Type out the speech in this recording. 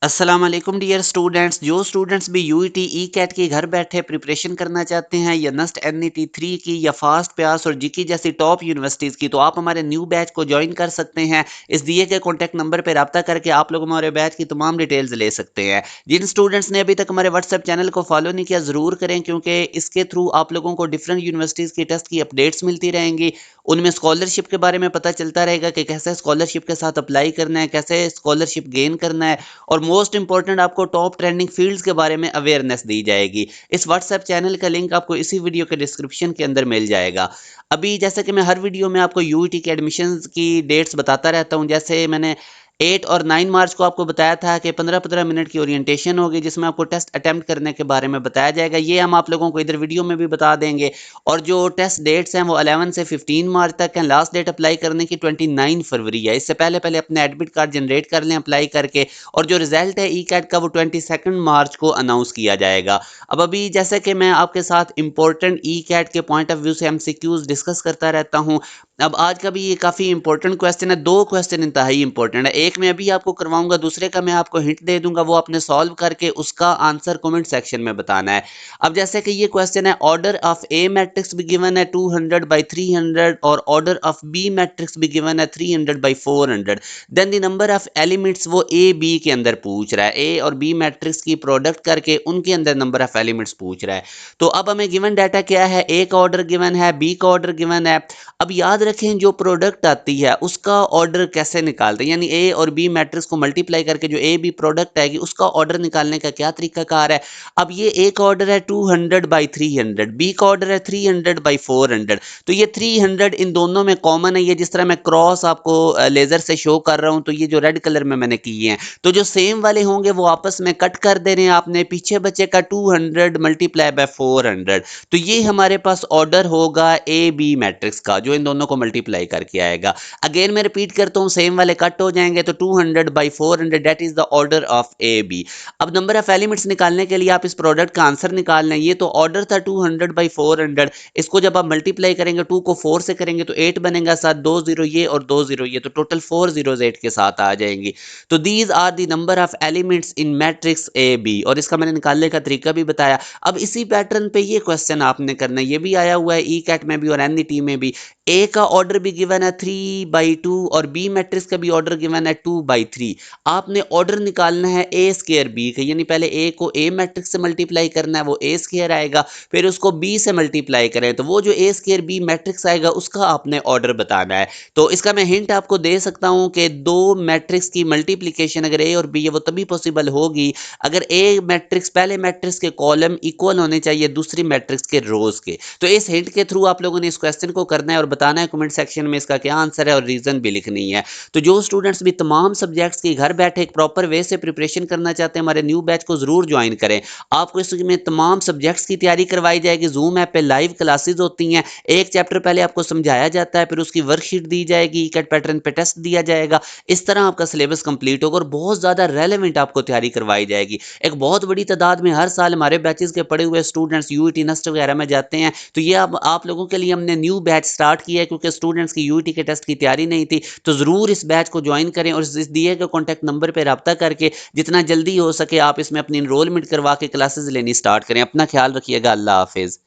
अस्सलाम वालेकुम dear students. जो स्टूडेंट्स भी यूईटी ई कैट की घर बैठे प्रिपरेशन करना चाहते हैं या नस्ट एनईटी 3 की या फास्ट प्यास और जीकी जैसी टॉप यूनिवर्सिटीज़ की, तो आप हमारे न्यू बैच को ज्वाइन कर सकते हैं। इस दिए गए कॉन्टैक्ट नंबर पर रब्ता करके आप लोग हमारे बैच की तमाम डिटेल्स ले सकते हैं। जिन स्टूडेंट्स ने अभी तक हमारे व्हाट्सएप चैनल को फॉलो नहीं किया, ज़रूर करें, क्योंकि इसके थ्रू आप लोगों को डिफरेंट यूनिवर्सिटीज़ की टेस्ट की अपडेट्स मिलती रहेंगी। उनमें स्कॉलरशिप के बारे में पता चलता रहेगा कि कैसे स्कॉलरशिप के साथ अप्लाई करना है, कैसे स्कॉलरशिप गेन करना है, और मोस्ट इंपॉर्टेंट आपको टॉप ट्रेंडिंग फील्ड्स के बारे में अवेयरनेस दी जाएगी। इस व्हाट्सएप चैनल का लिंक आपको इसी वीडियो के डिस्क्रिप्शन के अंदर मिल जाएगा। अभी जैसे कि मैं हर वीडियो में आपको यूईटी के एडमिशन्स की डेट्स बताता रहता हूं, जैसे मैंने 8 और 9 मार्च को आपको बताया था कि 15-15 मिनट की ओरिएंटेशन होगी, जिसमें आपको टेस्ट अटेम्प्ट करने के बारे में बताया जाएगा। ये हम आप लोगों को इधर वीडियो में भी बता देंगे। और जो टेस्ट डेट्स हैं वो 11 से 15 मार्च तक हैं। लास्ट डेट अप्लाई करने की 29 फरवरी है। इससे पहले पहले अपने एडमिट कार्ड जनरेट कर लें अप्लाई करके। और जो रिजल्ट है ई कैट का वो 22 मार्च को अनाउंस किया जाएगा। अब अभी जैसे कि मैं आपके साथ इंपॉर्टेंट ई कैट के पॉइंट ऑफ व्यू से एमसीक्यूज डिस्कस करता रहता हूं। अब आज का भी ये काफी इंपॉर्टेंट क्वेश्चन है। दो क्वेश्चन इंतहाई इंपॉर्टेंट है। एक मैं अभी आपको करवाऊंगा, दूसरे का मैं आपको हिंट दे दूंगा, वो आपने सॉल्व करके उसका आंसर कमेंट सेक्शन में बताना है। अब जैसे कि ये क्वेश्चन है, ऑर्डर ऑफ ए मैट्रिक्स भी गिवन है 200 बाई 300 और ऑर्डर ऑफ बी मैट्रिक्स भी गिवन है 300 by 400। Then the number of elements वो ए बी के अंदर पूछ रहा है। ए और बी मैट्रिक्स की प्रोडक्ट करके उनके अंदर नंबर ऑफ एलिमेंट्स पूछ रहा है। तो अब हमें गिवन डाटा क्या है? ए का ऑर्डर गिवन है, बी का ऑर्डर गिवन है। अब याद रखें, जो प्रोडक्ट आती है उसका ऑर्डर कैसे निकालते हैं, यानी ए और बी मैट्रिक्स को मल्टीप्लाई करके जो ए बी प्रोडक्ट आएगी उसका ऑर्डर निकालने का क्या तरीकाकार है। अब ये ए का ऑर्डर है 200 बाई 300, बी का ऑर्डर है 300 बाई 400। तो ये 300 इन दोनों में कॉमन है। ये जिस तरह मैं क्रॉस आपको लेजर से शो कर रहा हूं, तो ये जो रेड कलर में मैंने किए हैं, तो जो सेम वाले होंगे वो आपस में कट कर दे रहे हैं आपने। पीछे बचेगा 200 मल्टीप्लाई बाय 400। तो ये हमारे पास ऑर्डर होगा ए बी मैट्रिक्स का, जो इन दोनों को मल्टीप्लाई करके आएगा। अगेन मैं रिपीट करता हूं, सेम वाले कट हो जाएंगे, तो 200 by 400 that is the order of A B. अब नंबर ऑफ एलिमेंट्स निकालने के लिए आप इस प्रोडक्ट का आंसर निकाल लें। ये तो ऑर्डर था 200 बाई 400। इसको जब आप मल्टीप्लाई करेंगे, 2 को 4 से करेंगे तो 8 बनेगा, साथ 2 जीरो ये और 2 जीरो ये, तो टोटल 4 जीरोस 8 के साथ आ जाएंगी। तो these are the number of elements in matrix A B, और इसका मैंने निकालने का तरीका भी बताया। अब इसी पैटर्न पे ये क्वेश्चन आपने करना है। ये भी आया हुआ है ई कैट में भी और एनईटी में भी। ए का ऑर्डर भी गिवन है 3/2 और बी मैट्रिक्स का भी ऑर्डर गिवन है 2/3। आपने ऑर्डर निकालना है ए स्क्वायर बी का, यानी पहले ए को ए मैट्रिक्स से मल्टीप्लाई करना है, वो ए स्क्वायर आएगा। फिर उसको बी से मल्टीप्लाई करें तो वो जो ए स्क्वायर बी मैट्रिक्स आएगा उसका आपने ऑर्डर बताना है। तो इसका मैं हिंट आपको दे सकता हूं कि दो मैट्रिक्स की मल्टीप्लीकेशन अगर ए और बी है वो तभी पॉसिबल होगी अगर ए मैट्रिक्स पहले मैट्रिक्स के कॉलम इक्वल होने चाहिए दूसरी मैट्रिक्स के रोज के। तो इस हिंट के थ्रू आप लोगों ने इस क्वेश्चन को करना है और बताना है कमेंट सेक्शन में इसका क्या आंसर है, और रीजन भी लिखनी है। तो जो स्टूडेंट्स भी तमाम सब्जेक्ट्स की घर बैठे एक प्रॉपर वे से प्रिपरेशन करना चाहते हैं, हमारे न्यू बैच को जरूर ज्वाइन करें। आपको इसमें तमाम सब्जेक्ट्स की तैयारी करवाई जाएगी। जूम ऐप पे लाइव क्लासेस होती हैं। एक चैप्टर पहले आपको समझाया जाता है, फिर उसकी वर्कशीट दी जाएगी, कैट पैटर्न पे टेस्ट दिया जाएगा। इस तरह आपका सिलेबस कंप्लीट होगा और बहुत ज्यादा रेलेवेंट आपको तैयारी करवाई जाएगी। एक बहुत बड़ी तादाद में हर साल हमारे बैचेस के पढ़े हुए स्टूडेंट्स यूईटी नस्ट वगैरह में जाते हैं। तो ये अब आप लोगों के लिए हमने न्यू बैच स्टार्ट किया है, क्योंकि स्टूडेंट्स की यूईटी के टेस्ट की तैयारी नहीं थी। तो जरूर इस बैच को ज्वाइन करें और इस दिए गए कॉन्टैक्ट नंबर पर रब्ता करके जितना जल्दी हो सके आप इसमें अपनी इनरोलमेंट करवा के क्लासेस लेनी स्टार्ट करें। अपना ख्याल रखिएगा। अल्लाह हाफिज।